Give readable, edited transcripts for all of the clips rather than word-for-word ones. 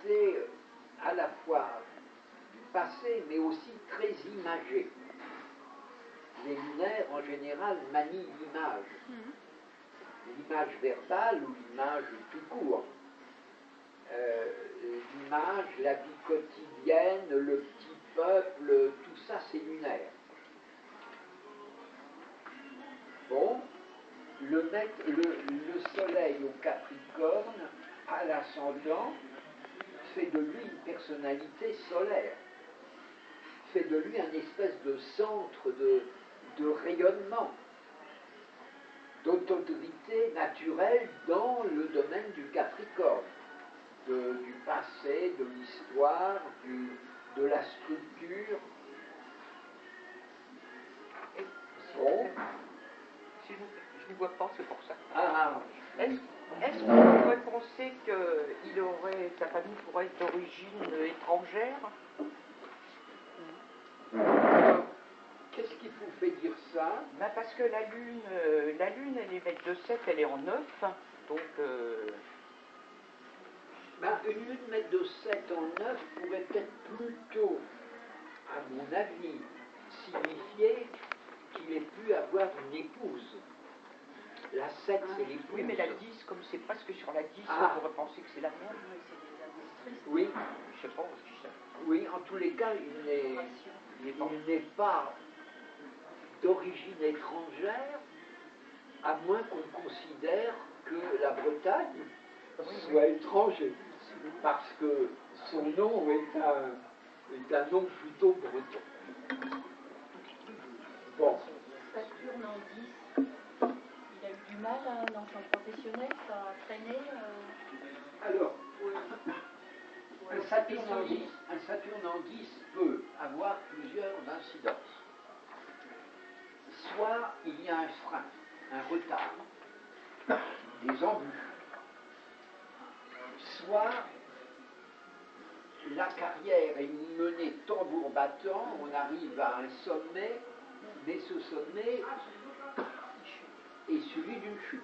côté à la fois du passé, mais aussi très imagé. Les lunaires, en général, manient l'image. L'image verbale ou l'image tout court. L'image, la vie quotidienne, le petit peuple, tout ça, c'est lunaire. Bon, le soleil au Capricorne, à l'ascendant, fait de lui une personnalité solaire, fait de lui un espèce de centre de rayonnement, d'autorité naturelle dans le domaine du Capricorne, du passé, de l'histoire, de la structure. Bon. Je ne vois pas, c'est pour ça. Ah. Est-ce qu'on pourrait penser que sa famille pourrait être d'origine étrangère? Qu'est-ce qui vous fait dire ça? Ben parce que la lune, elle est maître de 7, elle est en 9, donc... Ben, une lune maître de 7 en 9 pourrait peut-être plutôt, à mon avis, signifier qu'il ait pu avoir une épouse. La 7, c'est l'épouse. Oui, mais la 10, comme c'est presque sur la 10, on pourrait penser que c'est la mère. Oui. Je sais pas, je dis ça. Oui, en tous les cas, il n'est pas d'origine étrangère, à moins qu'on considère que la Bretagne soit étranger, parce que son nom est un nom plutôt breton. Bon. Saturne en 10, il a eu du mal dans son professionnel, ça a traîné Alors, un Saturne en 10 peut avoir plusieurs incidences. Soit il y a un frein, un retard, des embûches. Soit la carrière est menée tambour battant, on arrive à un sommet, mais ce sommet est suivi d'une chute.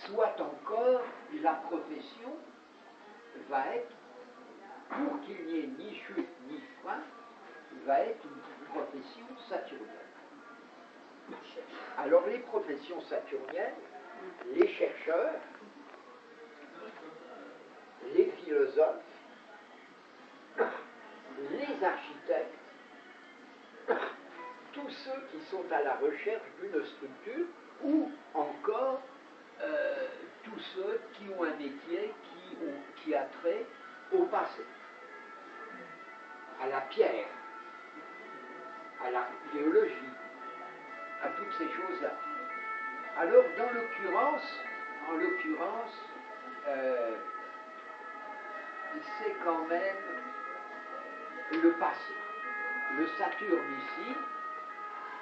Soit encore, la profession va être, pour qu'il n'y ait ni chute ni frein, va être une profession saturnienne. Alors les professions saturniennes, les chercheurs, les philosophes, les architectes, tous ceux qui sont à la recherche d'une structure, ou encore tous ceux qui ont un métier qui a trait au passé, à la pierre, à l'archéologie, à toutes ces choses-là. Alors, en l'occurrence, c'est quand même le passé. Le Saturne ici,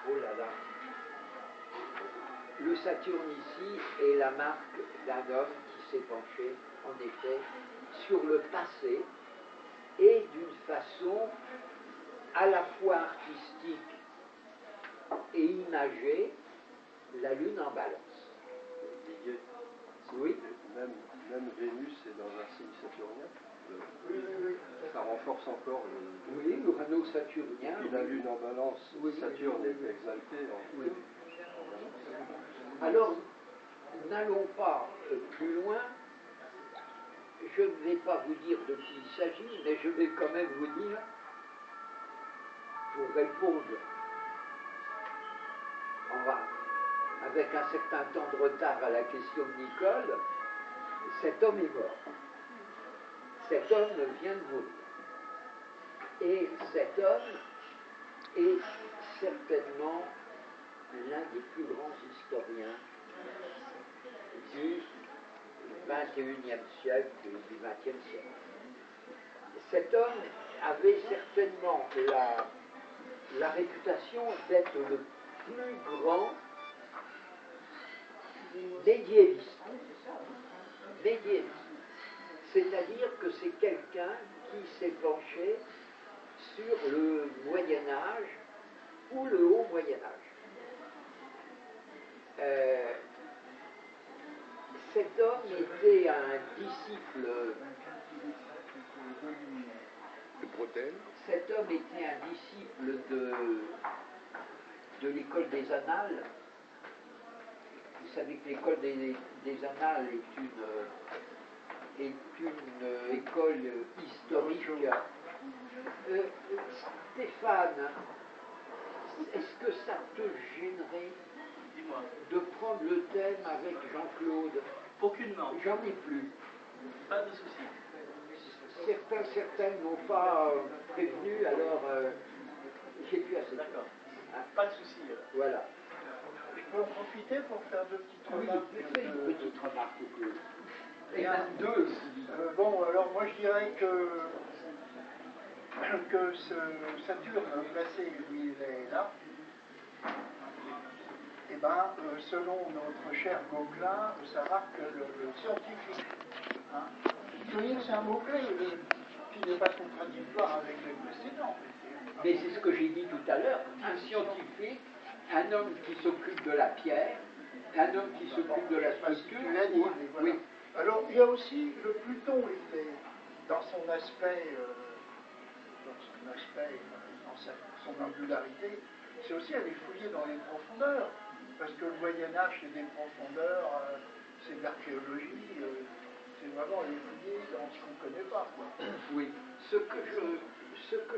oh là là, le Saturne ici est la marque d'un homme qui s'est penché, en effet, sur le passé et d'une façon à la fois artistique et imagée, la Lune en Balance. Oui. Même Vénus est dans un signe saturnien. Oui. Ça renforce encore le... Oui, l'Urano saturnien. Et la Lune en Balance, oui, Saturne est exalté. Oui. Alors, n'allons pas plus loin. Je ne vais pas vous dire de qui il s'agit, mais je vais quand même vous dire, pour répondre avec un certain temps de retard à la question de Nicole, cet homme est mort. Cet homme vient de mourir. Et cet homme est certainement l'un des plus grands historiens du XXIe siècle, du XXe siècle. Cet homme avait certainement la réputation d'être le plus grand médiéviste. C'est-à-dire que c'est quelqu'un qui s'est penché sur le Moyen-Âge ou le Haut Moyen-Âge. cet homme était un disciple. De Bretel. Cet homme était un disciple de l'école des Annales. Vous savez que l'école des Annales est une école historique. Stéphane, est-ce que ça te gênerait de prendre le thème avec Jean-Claude? Aucunement. J'en ai plus. Pas de souci. Certains n'ont pas prévenu, alors j'ai plus assez. D'accord. Hein? Pas de souci. Voilà. Je peux en profiter pour faire deux petites Oui, remarques. fais une petite remarque. Et Bien. même deux, si. Bon, alors moi je dirais que ce Saturne placé où il est là, eh ben, selon notre cher Gauquelin, ça marque le scientifique. Hein. Je veux dire, c'est un mot-clé qui n'est pas contradictoire avec les précédents. Mais c'est ce que j'ai dit tout à l'heure, un scientifique, un homme qui s'occupe de la pierre, un homme qui s'occupe de la structure. Tu l'as dit, mais voilà. Oui. Alors, il y a aussi le Pluton, il est dans son aspect, dans son angularité, c'est aussi aller fouiller dans les profondeurs. Parce que le Moyen-Âge, c'est des profondeurs, c'est de l'archéologie, c'est vraiment aller fouiller dans ce qu'on ne connaît pas. Quoi. Oui. Ce que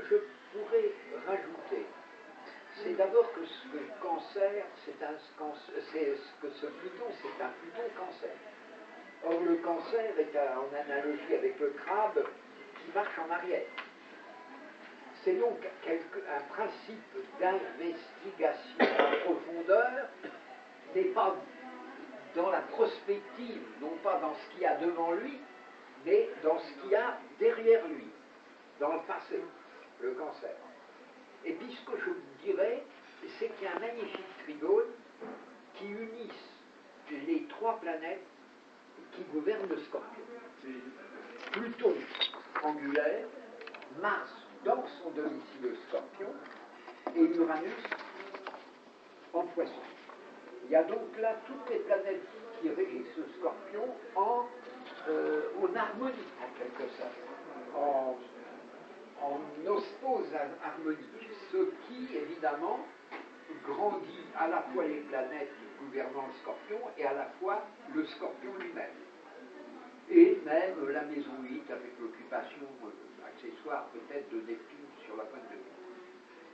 je pourrais rajouter, c'est d'abord que ce cancer, que ce Pluton, c'est un Pluton cancer. Or, le cancer est en analogie avec le crabe qui marche en arrière. C'est donc un principe d'investigation en profondeur, n'est pas dans la prospective, non pas dans ce qu'il y a devant lui, mais dans ce qu'il y a derrière lui, dans le passé, le cancer. Et puis ce que je vous dirais, c'est qu'il y a un magnifique trigone qui unisse les trois planètes qui gouvernent le Scorpion. Pluton angulaire, Mars dans son domicile le Scorpion, et Uranus en Poisson. Il y a donc là toutes les planètes qui régissent le Scorpion en harmonie, en quelque sorte, en osmose harmonique, ce qui évidemment grandit à la fois les planètes gouvernant le Scorpion et à la fois le Scorpion lui-même. Et même la maison 8 avec l'occupation accessoire peut-être de Neptune sur la pointe de vue.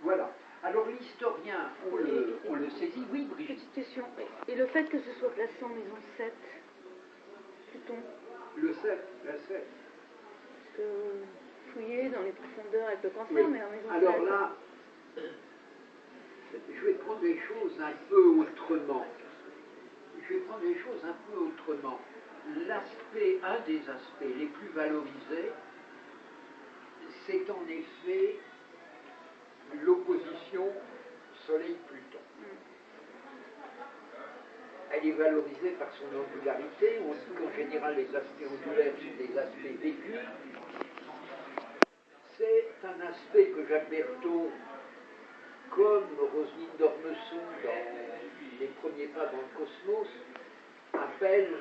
Voilà. Alors l'historien, on le saisit. Oui, Brigitte. Petite question. Et le fait que ce soit placé en maison 7, Pluton, Le 7, la 7. parce que fouiller dans les profondeurs avec le cancer, Oui. mais en maison 7. Alors là, je vais prendre les choses un peu autrement. Un des aspects les plus valorisés, c'est en effet l'opposition Soleil-Pluton. Elle est valorisée par son angularité. On dit qu'en général les aspects angulaires sont des aspects vécus. C'est un aspect que Jacques Berthaud, comme Roselyne d'Ormesson dans Les premiers pas dans le cosmos, appelle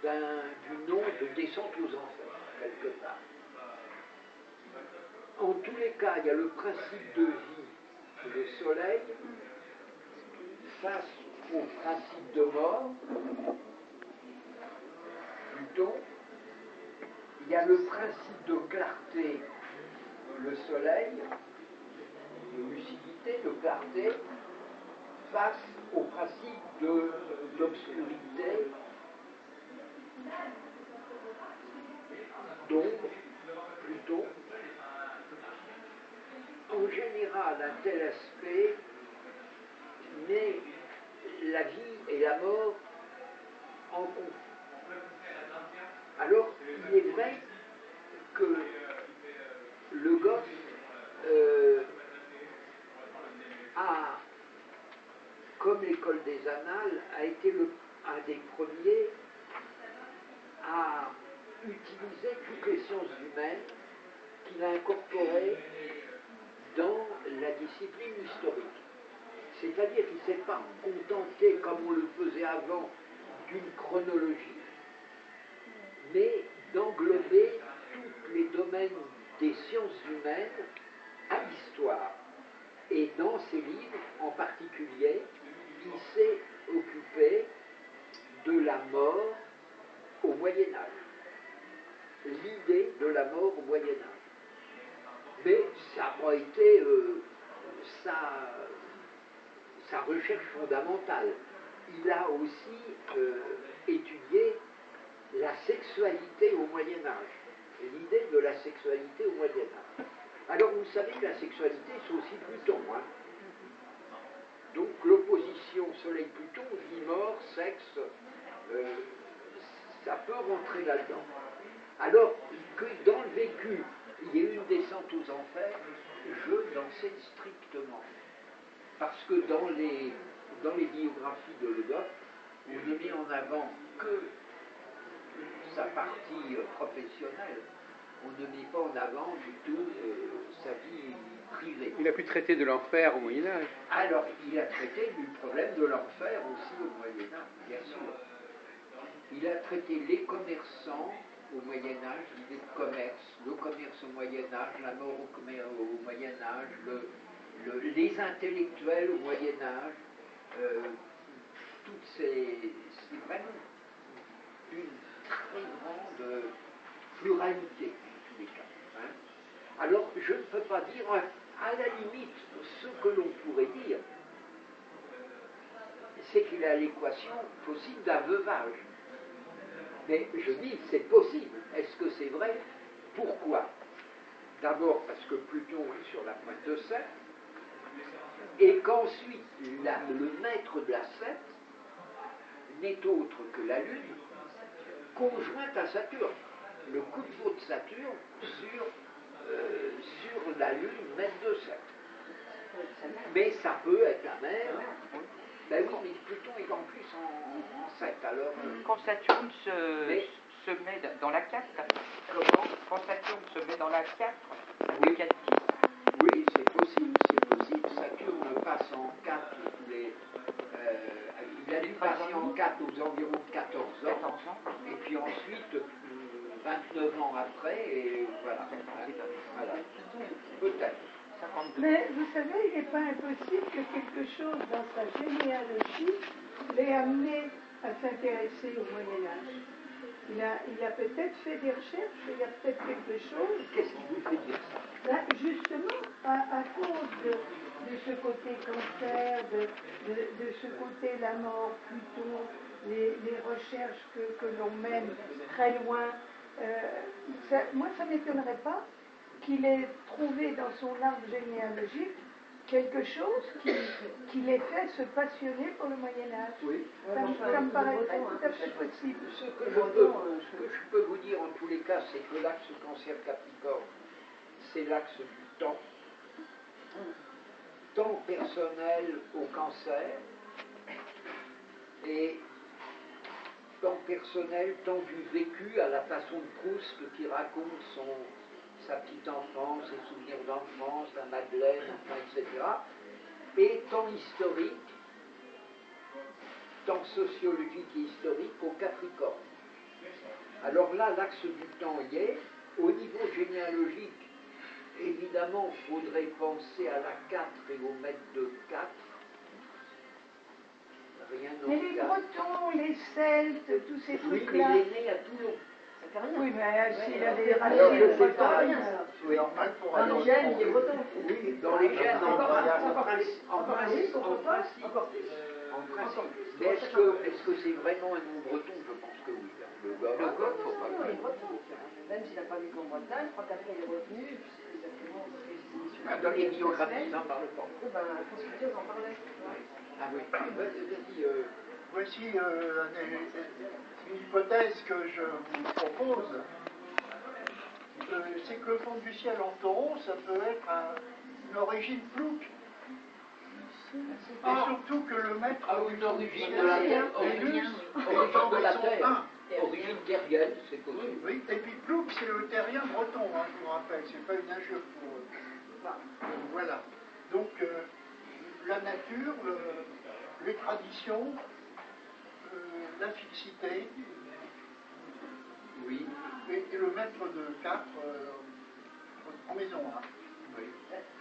du nom de descente aux enfers, quelque part. En tous les cas, il y a le principe de vie, le soleil, face au principe de mort, Pluton. Il y a le principe de clarté, le soleil, de lucidité, de clarté, face au principe d'obscurité, d'ombre, Pluton. En général, un tel aspect met la vie et la mort en conflit. Alors, il est vrai que le Goff a, comme l'école des Annales, a été un des premiers à utiliser toutes les sciences humaines qu'il a incorporées dans la discipline historique. C'est-à-dire qu'il ne s'est pas contenté, comme on le faisait avant, d'une chronologie, mais d'englober tous les domaines des sciences humaines à l'histoire. Et dans ses livres, en particulier, il s'est occupé de la mort au Moyen-Âge. L'idée de la mort au Moyen-Âge. Mais ça n'a pas été sa recherche fondamentale. Il a aussi étudié la sexualité au Moyen-Âge, l'idée de la sexualité au Moyen-Âge. Alors vous savez que la sexualité, c'est aussi Pluton. Hein. Donc l'opposition Soleil-Pluton, vie, mort, sexe, ça peut rentrer là-dedans. Alors que dans le vécu, il y ait une descente aux enfers, je n'en sais strictement. Parce que dans les biographies de Le Goff, on ne met en avant que sa partie professionnelle. On ne met pas en avant du tout sa vie privée. Il a pu traiter de l'enfer au Moyen-Âge. Alors, il a traité du problème de l'enfer aussi au Moyen-Âge, bien sûr. Il a traité les commerçants au Moyen-Âge, l'idée de commerce, le commerce au Moyen-Âge, la mort au Moyen-Âge, les intellectuels au Moyen-Âge, toutes c'est vraiment une très grande pluralité en tous les cas. Hein. Alors, je ne peux pas dire, à la limite, ce que l'on pourrait dire, c'est qu'il a l'équation possible d'un veuvage. Mais je dis, c'est possible. Est-ce que c'est vrai? Pourquoi? D'abord parce que Pluton est sur la pointe de 7, et qu'ensuite, le maître de la 7 n'est autre que la Lune, conjointe à Saturne. Le coup de faux de Saturne sur la Lune, maître de 7. Mais ça peut être la mer. Ben oui, mais Pluton est en plus en 7. Alors, Quand Saturne se met dans la 4, quand Saturne se met dans la 4, oui, oui, c'est possible, Saturne passe en 4 il a dû passer en 4 aux environs de 14 ans. Et puis ensuite, 29 ans après, et voilà. Voilà. Peut-être. Mais vous savez, il n'est pas impossible que quelque chose dans sa généalogie l'ait amené à s'intéresser au Moyen-Âge. Il a peut-être fait des recherches, il y a peut-être quelque chose. Qu'est-ce qui vous fait dire ça? Ben, justement, à cause de ce côté cancer, de ce côté la mort, plutôt les recherches que l'on mène très loin, moi ça ne m'étonnerait pas qu'il ait trouvé dans son arbre généalogique quelque chose qui l'ait fait se passionner pour le Moyen-Âge. Oui. Ça me paraîtrait tout à fait possible. Ce que je peux vous dire en tous les cas, c'est que l'axe cancer-capricorne, c'est l'axe du temps. Temps personnel au cancer, et temps personnel, temps du vécu à la façon de Proust qui raconte sa petite enfance, ses souvenirs d'enfance, la Madeleine, enfin, etc. Et temps historique, temps sociologique et historique au Capricorne. Alors là, l'axe du temps y est. Au niveau généalogique, évidemment, il faudrait penser à la 4 et au maître de 4. Rien Mais les Bretons, les Celtes, tous ces oui, trucs-là. mais il est né à Toulon. Oui, mais s'il a des Alors, je racines sais pas. bretonnes. Oui. Normal pour Dans les gènes, il est breton. Oui, dans les gènes, en principe. Mais est-ce que c'est vraiment un nom breton? Je pense que oui. Le Goff, faut pas Non, il est le breton. Même s'il n'a pas vécu en Bretagne, je crois qu'après il est revenu, c'est exactement ce que je dis. dans les biographies, n'en parle pas. Oui, ben, France Culture, j'en parlais. Ah oui. Vas-y, Voici une hypothèse que je vous propose. C'est que le fond du ciel en taureau, ça peut être une origine plouc. Et surtout que le maître une origine de la Terre, origine de la Terre, origine terrienne, c'est possible. Oui, et puis plouc, c'est le terrien breton, hein, je vous rappelle, c'est pas une injure pour eux. Voilà. Donc, la nature, les traditions, la fixité Oui, et le maître de 4 en maison 1. oui.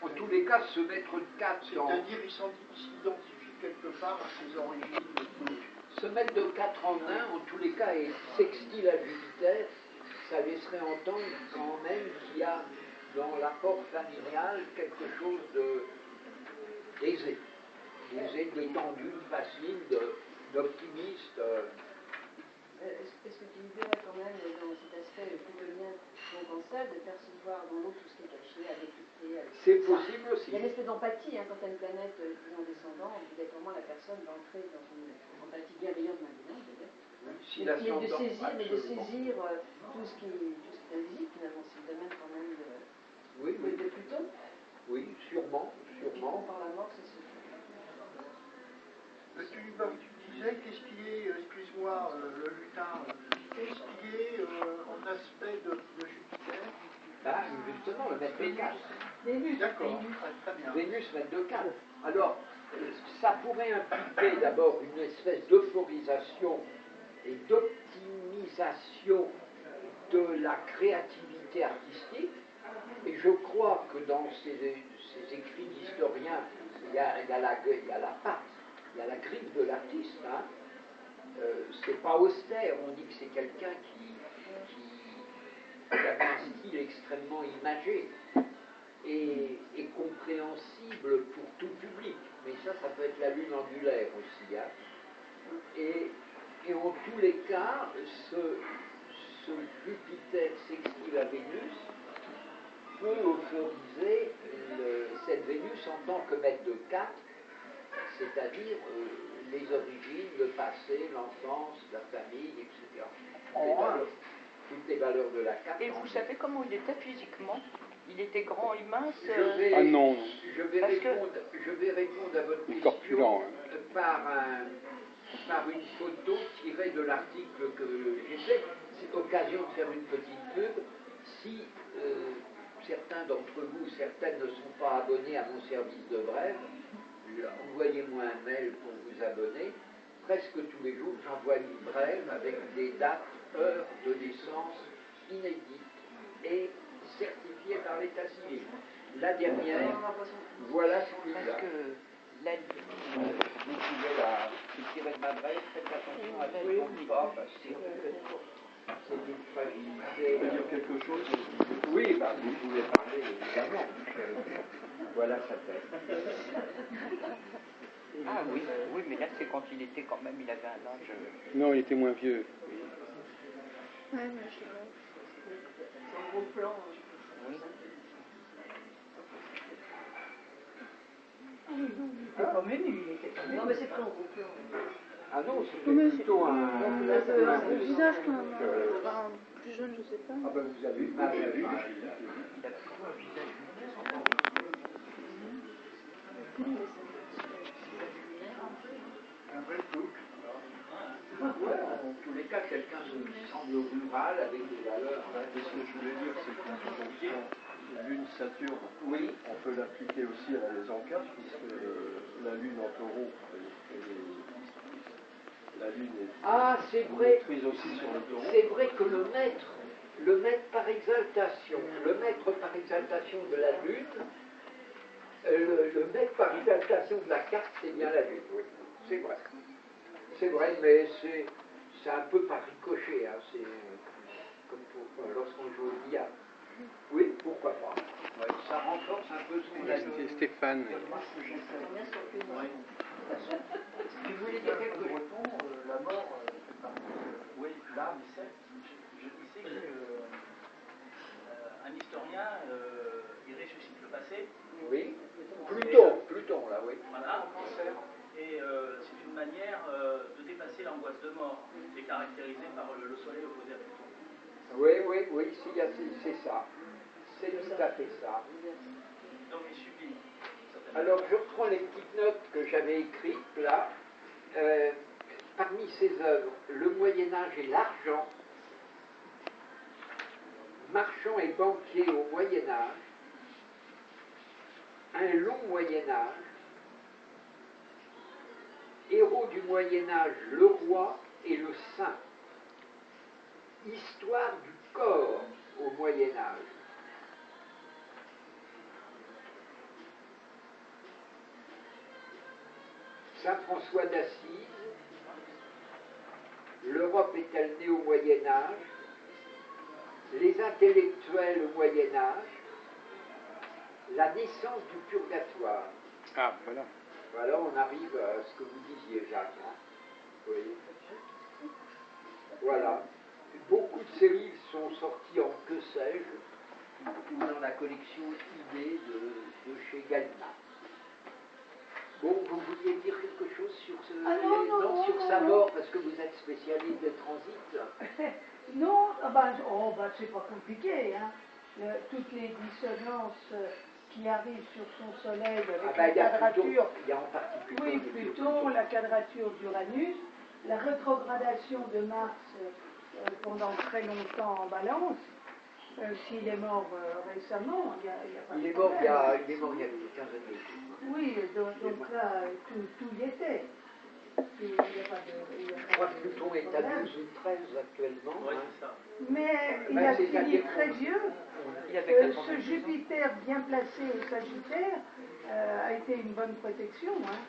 En tous les cas, ce maître de 4 dans... C'est-à-dire il s'identifie quelque part à ses origines. Ce maître de 4 en 1, en tous les cas, est sextile à Jupiter. Ça laisserait entendre quand même qu'il y a dans l'apport familial quelque chose d'aisé, détendu, facile, d'optimiste. Est-ce que tu verrais quand même dans cet aspect plutonien donc en salle de percevoir dans l'eau tout ce qui est caché, avec l'équité, avec C'est ça. possible aussi. Il y a une espèce d'empathie quand tu as une planète disons descendant, obligatoirement la personne va entrer dans une empathie bienveillante maintenant d'ailleurs. Si Mais de saisir, absolument. tout ce qui est invisible finalement, c'est le domaine quand même Oui, oui. de Pluton. Oui, sûrement, Et puis sûrement. par la mort, c'est ce Tu disais, qu'est-ce qui est, excuse-moi, le lutin, qu'est-ce qui est en aspect de Jupiter? Bah, justement, le maître de 4. Vénus. D'accord, très bien. Vénus, maître de 4. Alors, ça pourrait impliquer d'abord une espèce d'euphorisation et d'optimisation de la créativité artistique. Et je crois que dans ces écrits d'historiens, il y a la patte, il y a la griffe de l'artiste. Hein. C'est pas austère, on dit que c'est quelqu'un qui avait un style extrêmement imagé et compréhensible pour tout public. Mais ça peut être la lune angulaire aussi. Hein. Et en tous les cas, ce Jupiter sextile à Vénus peut autoriser cette Vénus en tant que maître de 4, c'est-à-dire les origines, le passé, l'enfance, la famille, etc. Toutes les valeurs de la 4. Et vous savez comment il était physiquement? Il était grand et mince. Ah non. Je vais répondre à votre question corpulent, par une photo tirée de l'article que j'ai fait. C'est l'occasion de faire une petite pub. Si certains d'entre vous, certaines ne sont pas abonnés à mon service de brève, envoyez-moi un mail pour vous abonner. Presque tous les jours, j'envoie une brève avec des dates, heures de naissance inédites et certifiées par l'état civil. La dernière, voilà celui-là. Parce que la Vous pouvez la tirer de ma brève, faites attention à ce qu'on ne pas, parce que c'est une fragilité. peut dire quelque chose? Oui, bah, vous pouvez parler, évidemment. Voilà sa tête. Ah oui, oui, mais là c'est quand il était quand même, il avait un âge. Non, il était moins vieux. Ouais, mais je sais pas. C'est un gros plan. Oui. Non mais c'est pas un gros plan. Ah non, Oui, c'était mais plutôt un le visage quand même. Enfin, plus jeune, je sais pas. Ah ben vous avez mal vu. Un vrai look. Ouais, en tous les cas, quelqu'un qui semble rural avec des valeurs. Et ce que je voulais dire, c'est que la fonction Lune-Saturne, Oui. on peut l'appliquer aussi à la maison 4, puisque la Lune en taureau, la Lune est Ah, c'est vrai. prise aussi sur le taureau. C'est vrai que le maître par exaltation de la Lune, le maître par exaltation de la carte, c'est bien la Lune, oui. C'est vrai. C'est vrai, mais c'est un peu par ricochet, hein. C'est comme lorsqu'on joue au billard. Oui, pourquoi pas. Ouais, ça renforce un peu son C'était Stéphane. Tu voulais dire quelque chose? La mort, Oui, là, je disais que un historien, il ressuscite le passé. Oui. Pluton, là, oui. Voilà. Et c'est une manière de dépasser l'angoisse de mort, qui est caractérisée par le soleil opposé à Pluton. Oui, c'est ça. C'est tout à fait ça. Donc il sublime. Alors, je reprends les petites notes que j'avais écrites là. Parmi ses œuvres, le Moyen-Âge et l'argent, marchand et banquier au Moyen-Âge, un long Moyen-Âge, héros du Moyen-Âge, le roi et le sein. Histoire du corps au Moyen Âge. Saint François d'Assise, l'Europe est-elle née au Moyen Âge? Les intellectuels au Moyen Âge, la naissance du purgatoire. Ah, voilà. Voilà, on arrive à ce que vous disiez, Jacques. Hein. Vous voyez. Voilà. Beaucoup de ces livres sont sortis en que sais-je, ou dans la collection Idées de chez Gallimard. Bon, vous vouliez dire quelque chose sur ce sur sa mort, parce que vous êtes spécialiste des transits. Non, c'est pas compliqué. Hein. Toutes les dissonances qui arrivent sur son soleil avec la quadrature. Il y a en particulier. Oui, Pluton, la quadrature d'Uranus, la rétrogradation de Mars pendant très longtemps en Balance. S'il est mort récemment, il n'y a pas de problème. Il est mort il y a une quinzaine de jours. Oui, donc là, tout y était. Je crois que Pluton est à 12 ou 13 actuellement. Oui, Hein. c'est ça. Mais il a fini très vieux. Ce Jupiter bien placé au Sagittaire a été une bonne protection, hein,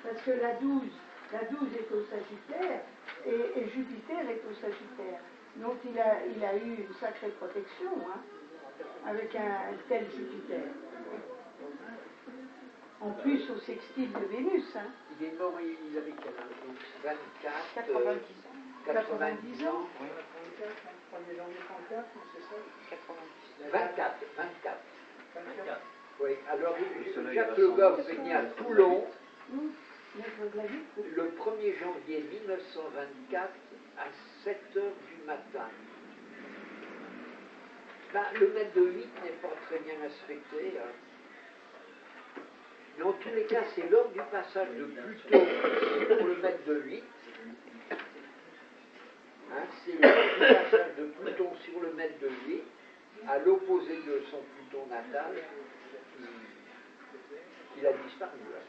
parce que la 12 est au Sagittaire et Jupiter est au Sagittaire. Donc il a eu une sacrée protection, hein, avec un tel Jupiter. En plus au sextile de Vénus. Hein. Il est mort, il avait quel âge? 24, 90 ans. Oui. 1er janvier 34, c'est ça? 24. Oui, alors Jacques Le Goff est né à Toulon le 1er janvier 1924 à 7 h du matin. Le mètre de 8 n'est pas très bien respecté. Hein. Mais en tous les cas, c'est lors du passage de Pluton sur le mètre de 8. Hein, c'est lors du passage de Pluton sur le mètre de 8, à l'opposé de son Pluton natal, qu'il a disparu. Hein.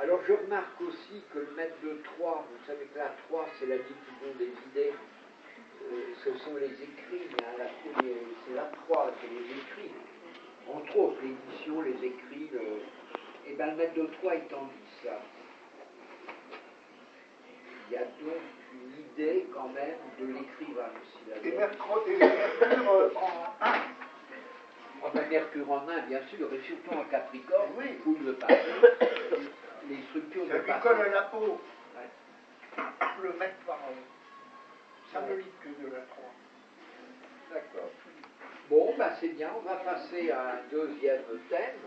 Alors je remarque aussi que le mètre de 3, vous savez que la 3 c'est la diffusion des idées, ce sont les écrits, hein, c'est la 3, c'est les écrits, entre autres l'édition, les écrits, et bien le mètre de 3 est en 10. Il y a donc une idée quand même de l'écrivain aussi. Et Mercure en 1. Ah ben, Mercure en 1, bien sûr, et surtout en Capricorne, oui. Il faut le passer. Les structures ça de lui passé. colle à la peau. Ouais. Le mètre par symbolique de la 3. D'accord. Bon, ben c'est bien, on va passer à un deuxième thème.